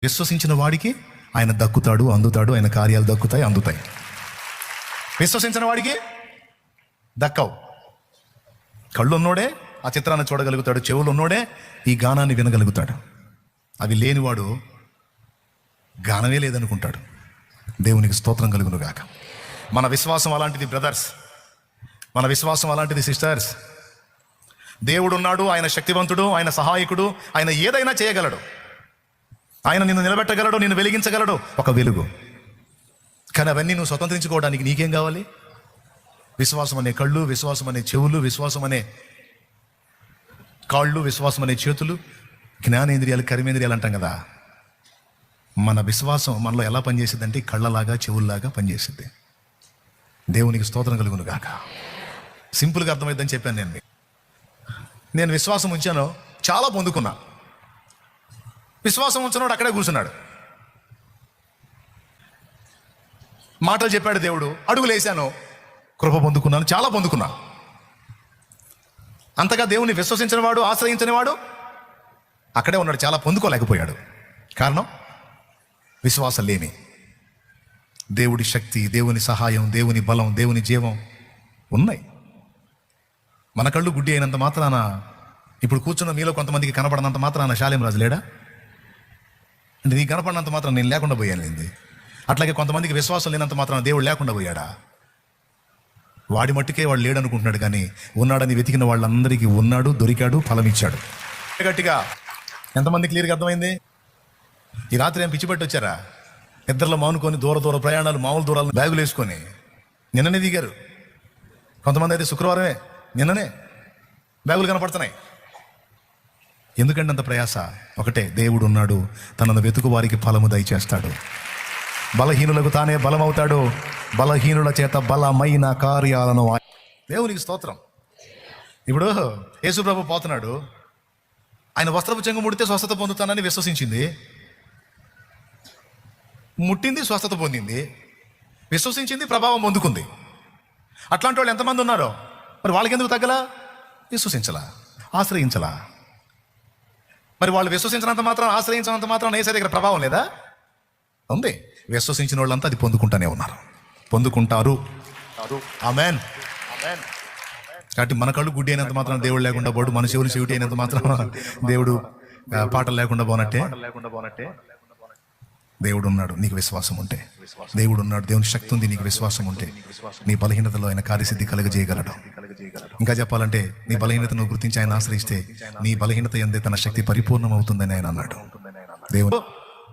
విశ్వసించిన వాడికి ఆయన దక్కుతాడు, అందుతాడు, ఆయన కార్యాలు దక్కుతాయి, అందుతాయి. విశ్వసించిన వాడికి దక్కవు. కళ్ళు ఉన్నోడే ఆ చిత్రాన్ని చూడగలుగుతాడు, చెవులు ఉన్నోడే ఈ గానాన్ని వినగలుగుతాడు. అవి లేనివాడు గానమే లేదనుకుంటాడు. దేవునికి స్తోత్రం కలుగును గాక. మన విశ్వాసం అలాంటిది బ్రదర్స్, మన విశ్వాసం అలాంటిది సిస్టర్స్. దేవుడు ఉన్నాడు, ఆయన శక్తివంతుడు, ఆయన సహాయకుడు, ఆయన ఏదైనా చేయగలడు. ఆయన నిన్ను నిలబెట్టగలడు, నిన్ను వెలిగించగలడు, ఒక వెలుగు. కానీ అవన్నీ నువ్వు స్వతంత్రించుకోవడానికి నీకేం కావాలి? విశ్వాసం అనే కళ్ళు, విశ్వాసం అనే చెవులు, విశ్వాసం అనే కాళ్ళు, విశ్వాసం అనే చేతులు, జ్ఞానేంద్రియాలు, కర్మేంద్రియాలు అంటాం కదా. మన విశ్వాసం మనలో ఎలా పనిచేసిద్దంటే కళ్ళలాగా, చెవుల్లాగా పనిచేసిద్ది. దేవునికి స్తోత్రం కలుగును గాక. సింపుల్గా అర్థమైందని చెప్పాను. నేను విశ్వాసం ఉంచాను, చాలా పొందుకున్నా. విశ్వాసం ఉంచినోడు అక్కడే కూర్చున్నాడు. మాటలు చెప్పాడు దేవుడు, అడుగులు వేశాను, కృప పొందుకున్నాను, చాలా పొందుకున్నా. అంతగా దేవుని విశ్వసించిన వాడు, ఆశ్రయించిన వాడు అక్కడే ఉన్నాడు, చాలా పొందుకోలేకపోయాడు. కారణం విశ్వాసం లేమి. దేవుడి శక్తి, దేవుని సహాయం, దేవుని బలం, దేవుని జీవం ఉన్నాయి. మన కళ్ళు గుడ్డి అయినంత మాత్రాన, ఇప్పుడు కూర్చున్న మీలో కొంతమందికి కనపడినంత మాత్రాన శాలేం రాజు లేడా? అంటే నీకు కనపడినంత మాత్రం నేను లేకుండా పోయాను. అట్లాగే కొంతమందికి విశ్వాసం లేనంత మాత్రం దేవుడు లేకుండా పోయాడా? వాడి మట్టుకే వాడు లేడనుకుంటున్నాడు, కానీ ఉన్నాడని వెతికిన వాళ్ళందరికీ ఉన్నాడు, దొరికాడు, ఫలం ఇచ్చాడు. గట్టిగా ఎంతమంది క్లియర్గా అర్థమైంది? ఈ రాత్రి ఏం పిచ్చిపెట్టి వచ్చారా? నిద్రలో మానుకొని దూర ప్రయాణాలు, మామూలు దూరాలు బ్యాగులు వేసుకొని నిన్ననే దిగారు. కొంతమంది అయితే శుక్రవారమే, నిన్ననే బ్యాగులు కనపడుతున్నాయి. ఎందుకంటే అంత ప్రయాస? ఒకటే, దేవుడు ఉన్నాడు, తనను వెతుకు వారికి ఫలము దయచేస్తాడు. బలహీనులకు తానే బలమవుతాడు, బలహీనుల చేత బలమైన కార్యాలను. దేవునికి స్తోత్రం. ఇప్పుడు యేసుప్రభు పోతున్నాడు, ఆయన వస్త్రపు చెంగు ముడితే స్వస్థత పొందుతానని విశ్వసించింది, ముట్టింది, స్వస్థత పొందింది, విశ్వసించింది, ప్రభావం పొందుకుంది. అట్లాంటి వాళ్ళు ఎంతమంది ఉన్నారో? మరి వాళ్ళకి ఎందుకు తగ్గలా? విశ్వసించలా, ఆశ్రయించలా. మరి వాళ్ళు విశ్వసించినంత మాత్రం, ఆశ్రయించినంత మాత్రం ఏసే దగ్గర ప్రభావం లేదా? ఉంది. విశ్వసించిన వాళ్ళంతా అది పొందుకుంటానే ఉన్నారు, పొందుకుంటారు. ఆమేన్. కాబట్టి మన కళ్ళు గుడ్డి అయినంత మాత్రం దేవుడు లేకుండా పోడు, మన చెవులు చెవిటి అయినంత మాత్రం దేవుడు పాటలు లేకుండా పోనట్టే. దేవుడు ఉన్నాడు, నీకు విశ్వాసం ఉంటే. దేవుడు ఉన్నాడు, దేవుని శక్తి ఉంది, నీకు విశ్వాసం ఉంటే నీ బలహీనతలో ఆయన కార్యసిద్ధి కలుగజేయగలడు. ఇంకా చెప్పాలంటే నీ బలహీనతను గుర్తించి ఆయన ఆశ్రయిస్తే నీ బలహీనత యందే తన శక్తి పరిపూర్ణం అవుతుందని ఆయన అన్నాడు. దేవుడు